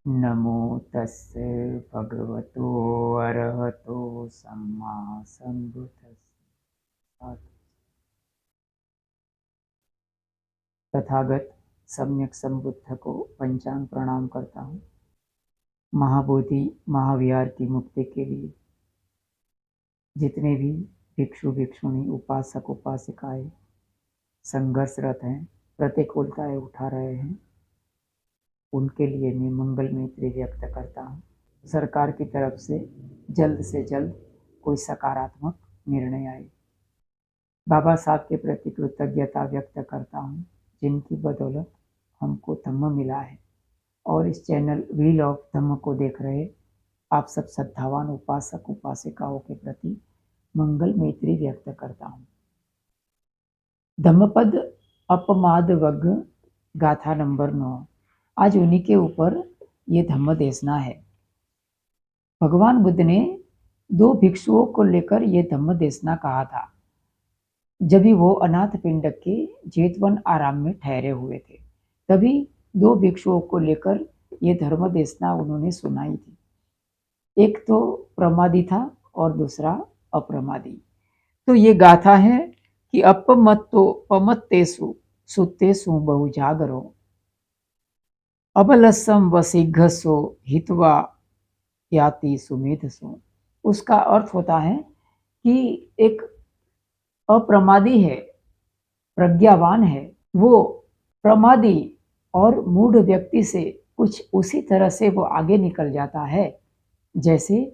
नमो तस्से भगवतो अरहतो सम्मा सम्बुद्धस्से। तथागत सम्यक संबुद्ध को पंचांग प्रणाम करता हूँ। महाबोधि महाविहार की मुक्ति के लिए जितने भी भिक्षु भिक्षुणी उपासक उपासिकाएं संघर्षरत हैं, प्रतिकूलताएं उठा रहे हैं, उनके लिए मैं मंगल मैत्री व्यक्त करता हूँ। सरकार की तरफ से जल्द कोई सकारात्मक निर्णय आए। बाबा साहब के प्रति कृतज्ञता व्यक्त करता हूँ, जिनकी बदौलत हमको धम्म मिला है। और इस चैनल व्हील ऑफ धम्म को देख रहे आप सब श्रद्धावान उपासक उपासिकाओं के प्रति मंगल मैत्री व्यक्त करता हूँ। धम्मपद अपमाद वग गाथा नंबर 9। आज उन्हीं के ऊपर ये धम्म देशना है। भगवान बुद्ध ने 2 भिक्षुओं को लेकर ये धम्म देशना कहा था, जब भी वो अनाथ पिंडक के जेतवन आराम में ठहरे हुए थे। तभी 2 भिक्षुओं को लेकर ये धर्म देशना उन्होंने सुनाई थी। एक तो प्रमादी था और दूसरा अप्रमादी। तो ये गाथा है कि अपमत्तो पमत्तेसु सुत्तेसु बहु जागरो अबलसम वसिघसो हितवा याति सुमेधसो। उसका अर्थ होता है कि एक अप्रमादी है, प्रज्ञावान है, वो प्रमादी और मूढ़ व्यक्ति से कुछ उसी तरह से वो आगे निकल जाता है जैसे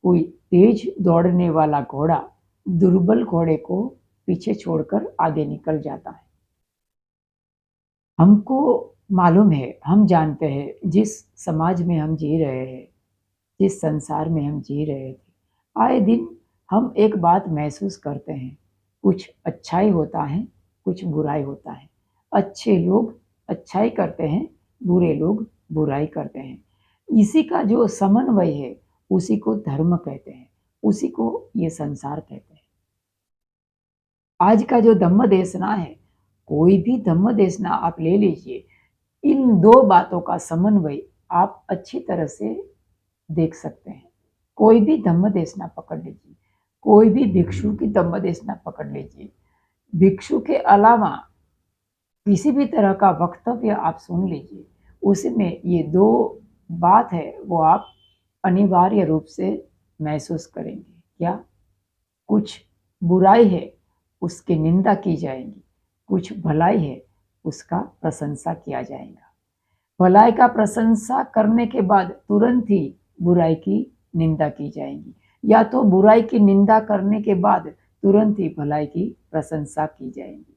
कोई तेज दौड़ने वाला घोड़ा दुर्बल घोड़े को पीछे छोड़कर आगे निकल जाता है। हमको मालूम है, हम जानते हैं, जिस समाज में हम जी रहे हैं, जिस संसार में हम जी रहे थे, आए दिन हम एक बात महसूस करते हैं, कुछ अच्छाई होता है, कुछ बुराई होता है। अच्छे लोग अच्छाई करते हैं, बुरे लोग बुराई करते हैं। इसी का जो समन्वय है उसी को धर्म कहते हैं, उसी को ये संसार कहते हैं। आज का जो धम्म देशना है, कोई भी धम्म देशना आप ले लीजिए, इन 2 बातों का समन्वय आप अच्छी तरह से देख सकते हैं। कोई भी धम्म देशना पकड़ लीजिए, कोई भी भिक्षु की धम्म देशना पकड़ लीजिए, भिक्षु के अलावा किसी भी तरह का वक्तव्य आप सुन लीजिए, उसमें ये 2 बात है वो आप अनिवार्य रूप से महसूस करेंगे। क्या? कुछ बुराई है उसकी निंदा की जाएगी, कुछ भलाई है उसका प्रशंसा किया जाएगा। भलाई का प्रशंसा करने के बाद तुरंत ही बुराई की निंदा की जाएगी, या तो बुराई की निंदा करने के बाद तुरंत ही भलाई की प्रशंसा की जाएगी।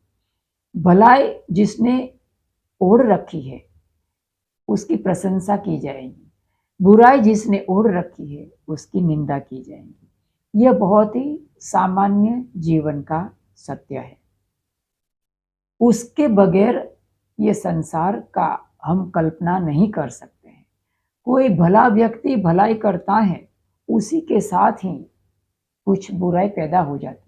भलाई जिसने ओढ़ रखी है उसकी प्रशंसा की जाएगी, बुराई जिसने ओढ़ रखी है उसकी निंदा की जाएगी। यह बहुत ही सामान्य जीवन का सत्य है। उसके बगैर ये संसार का हम कल्पना नहीं कर सकते हैं। कोई भला व्यक्ति भलाई करता है, उसी के साथ ही कुछ बुराई पैदा हो जाती है।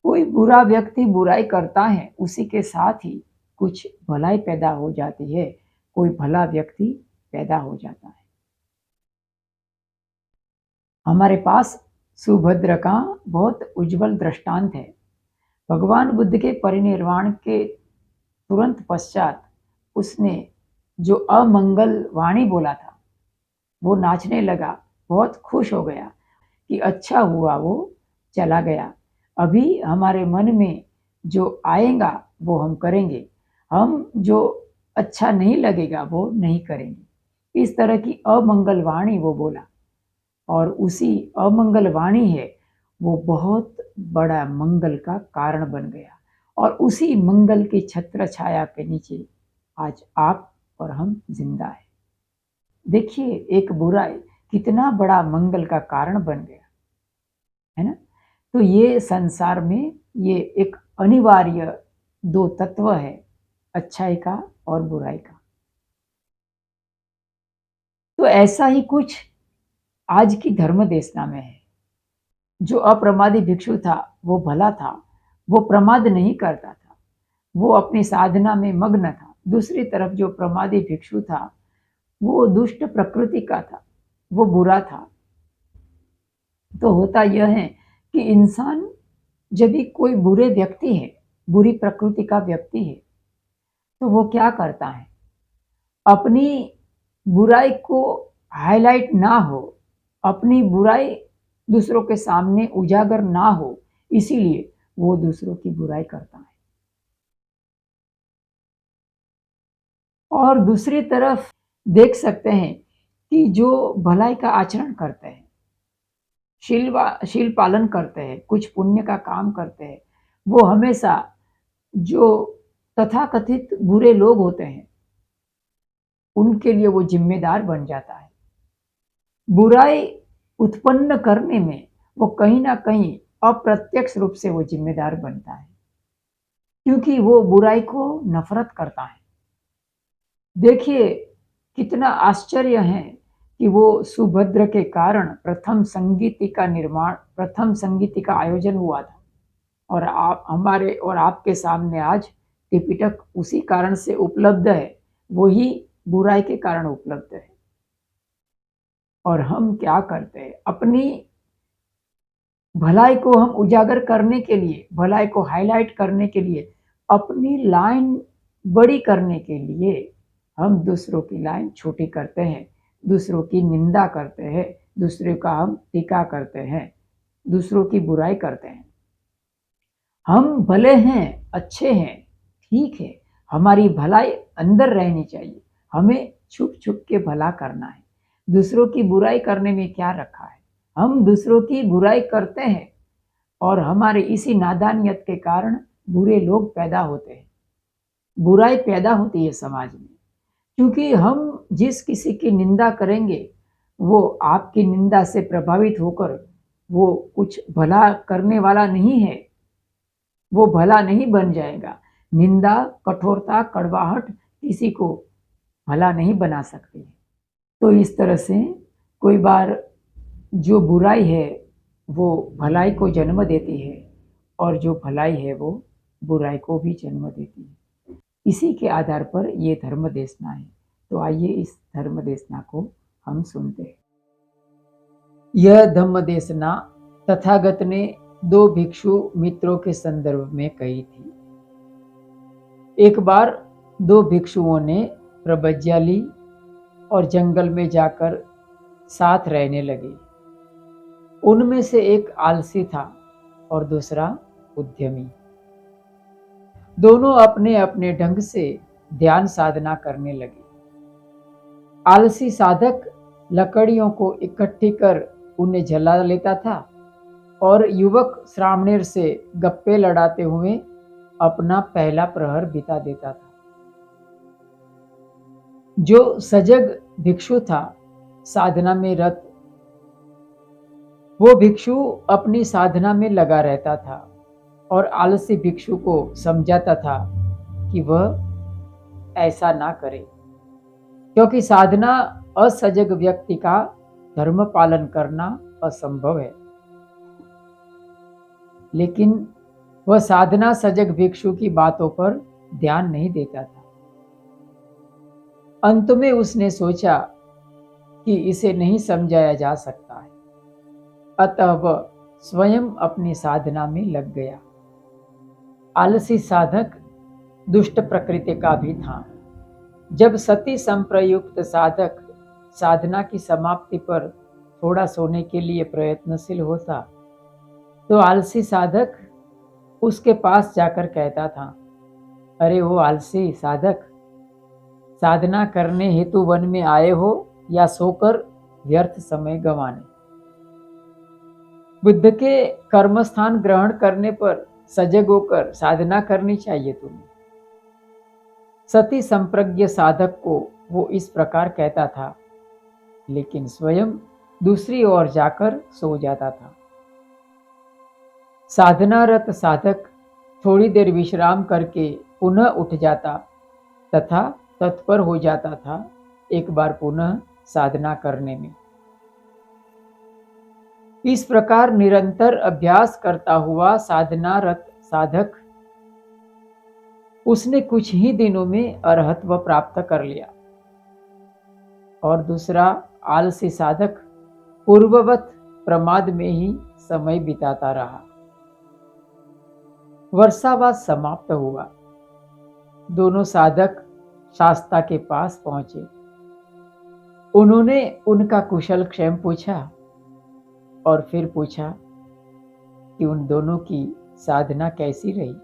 कोई बुरा व्यक्ति बुराई करता है, उसी के साथ ही कुछ भलाई पैदा हो जाती है, कोई भला व्यक्ति पैदा हो जाता है। हमारे पास सुभद्र का बहुत उज्जवल दृष्टांत है। भगवान बुद्ध के परिनिर्वाण के तुरंत पश्चात उसने जो अमंगल वाणी बोला था, वो नाचने लगा, बहुत खुश हो गया कि अच्छा हुआ वो चला गया। अभी हमारे मन में जो आएगा वो हम करेंगे, हम जो अच्छा नहीं लगेगा वो नहीं करेंगे। इस तरह की अमंगल वाणी वो बोला, और उसी अमंगल वाणी है वो बहुत बड़ा मंगल का कारण बन गया। और उसी मंगल की छत्र छाया के नीचे आज आप और हम जिंदा है। देखिए, एक बुराई कितना बड़ा मंगल का कारण बन गया है ना। तो ये संसार में ये एक अनिवार्य 2 तत्व है, अच्छाई का और बुराई का। तो ऐसा ही कुछ आज की धर्म देशना में है। जो अप्रमादी भिक्षु था वो भला था, वो प्रमाद नहीं करता था, वो अपनी साधना में मग्न था। दूसरी तरफ जो प्रमादी भिक्षु था वो दुष्ट प्रकृति का था, वो बुरा था। तो होता यह है कि इंसान जब भी कोई बुरे व्यक्ति है, बुरी प्रकृति का व्यक्ति है, तो वो क्या करता है, अपनी बुराई को हाईलाइट ना हो, अपनी बुराई दूसरों के सामने उजागर ना हो, इसीलिए वो दूसरों की बुराई करता है। और दूसरी तरफ देख सकते हैं कि जो भलाई का आचरण करते हैं, शील पालन करते हैं, कुछ पुण्य का काम करते हैं, वो हमेशा जो तथाकथित बुरे लोग होते हैं, उनके लिए वो जिम्मेदार बन जाता है। बुराई उत्पन्न करने में वो कहीं ना कहीं अप्रत्यक्ष रूप से वो जिम्मेदार बनता है, क्योंकि वो बुराई को नफरत करता है। देखिए कितना आश्चर्य है कि वो सुभद्र के कारण प्रथम संगीति का आयोजन हुआ था, और आप हमारे और आपके सामने आज त्रिपिटक उसी कारण से उपलब्ध है, वही बुराई के कारण उपलब्ध है। और हम क्या करते हैं, अपनी भलाई को हम उजागर करने के लिए, भलाई को हाईलाइट करने के लिए, अपनी लाइन बड़ी करने के लिए हम दूसरों की लाइन छोटी करते हैं, दूसरों की निंदा करते हैं, दूसरों का हम टीका करते हैं, दूसरों की बुराई करते हैं। हम भले हैं, अच्छे हैं, ठीक है, हमारी भलाई अंदर रहनी चाहिए, हमें छुप छुप के भला करना है। दूसरों की बुराई करने में क्या रखा है, हम दूसरों की बुराई करते हैं, और हमारे इसी नादानियत के कारण बुरे लोग पैदा होते हैं, बुराई पैदा होती है समाज में। क्योंकि हम जिस किसी की निंदा करेंगे, वो आपकी निंदा से प्रभावित होकर वो कुछ भला करने वाला नहीं है, वो भला नहीं बन जाएगा। निंदा, कठोरता, कड़वाहट किसी को भला नहीं बना सकती है। तो इस तरह से कोई बार जो बुराई है वो भलाई को जन्म देती है, और जो भलाई है वो बुराई को भी जन्म देती है। इसी के आधार पर ये धर्म देशना है। तो आइए इस धर्म देशना को हम सुनते हैं। यह धम्म देशना तथागत ने दो भिक्षु मित्रों के संदर्भ में कही थी। एक बार दो भिक्षुओं ने प्रबज्या ली और जंगल में जाकर साथ रहने लगे। उनमें से एक आलसी था और दूसरा उद्यमी। दोनों अपने अपने ढंग से ध्यान साधना करने लगे। आलसी साधक लकड़ियों को इकट्ठी कर उन्हें जला लेता था, और युवक श्रामणेर से गप्पे लड़ाते हुए अपना पहला प्रहर बिता देता था। जो सजग भिक्षु था, साधना में रत, वो भिक्षु अपनी साधना में लगा रहता था और आलसी भिक्षु को समझाता था कि वह ऐसा ना करे, क्योंकि साधना असजग व्यक्ति का धर्म पालन करना असंभव है। लेकिन वह साधना सजग भिक्षु की बातों पर ध्यान नहीं देता था। अंत में उसने सोचा कि इसे नहीं समझाया जा सकता है, अतः वह स्वयं अपनी साधना में लग गया। आलसी साधक दुष्ट प्रकृति का भी था। जब सती संप्रयुक्त साधक साधना की समाप्ति पर थोड़ा सोने के लिए प्रयत्नशील होता, तो आलसी साधक उसके पास जाकर कहता था, अरे वो आलसी साधक, साधना करने हेतु वन में आए हो या सोकर व्यर्थ समय गंवाने? बुद्ध के कर्मस्थान ग्रहण करने पर सजग होकर साधना करनी चाहिए तुम्हें। सती संप्रज्ञ साधक को वो इस प्रकार कहता था, लेकिन स्वयं दूसरी ओर जाकर सो जाता था। साधनारत साधक थोड़ी देर विश्राम करके पुनः उठ जाता तथा तत्पर हो जाता था एक बार पुनः साधना करने में। इस प्रकार निरंतर अभ्यास करता हुआ साधनारत साधक उसने कुछ ही दिनों में अरहत्व प्राप्त कर लिया। और दूसरा आलसी साधक पूर्ववत प्रमाद में ही समय बिताता रहा। वर्षावास समाप्त हुआ। दोनों साधक शास्ता के पास पहुंचे। उन्होंने उनका कुशल क्षेम पूछा और फिर पूछा कि उन दोनों की साधना कैसी रही।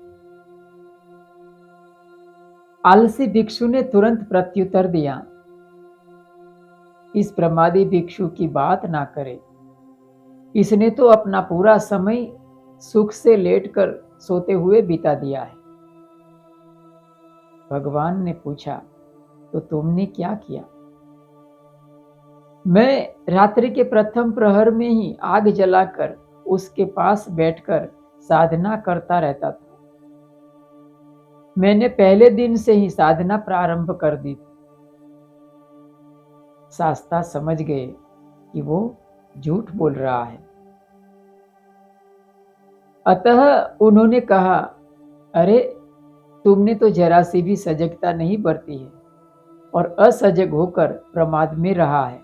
आलसी भिक्षु ने तुरंत प्रत्युत्तर दिया, इस प्रमादी भिक्षु की बात ना करे। इसने तो अपना पूरा समय सुख से लेटकर सोते हुए बिता दिया है। भगवान ने पूछा, तो तुमने क्या किया? मैं रात्रि के प्रथम प्रहर में ही आग जलाकर उसके पास बैठकर साधना करता रहता था। मैंने पहले दिन से ही साधना प्रारंभ कर दी थी। शास्ता समझ गए कि वो झूठ बोल रहा है। अतः उन्होंने कहा, अरे तुमने तो जरा सी भी सजगता नहीं बरती है और असजग होकर प्रमाद में रहा है,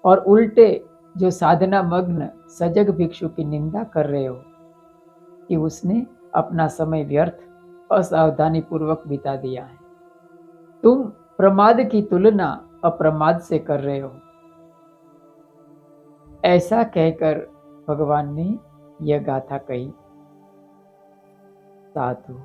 और उल्टे जो साधना मग्न सजग भिक्षु की निंदा कर रहे हो कि उसने अपना समय व्यर्थ असावधानी पूर्वक बिता दिया है। तुम प्रमाद की तुलना अप्रमाद से कर रहे हो। ऐसा कहकर भगवान ने यह गाथा कही। साधु।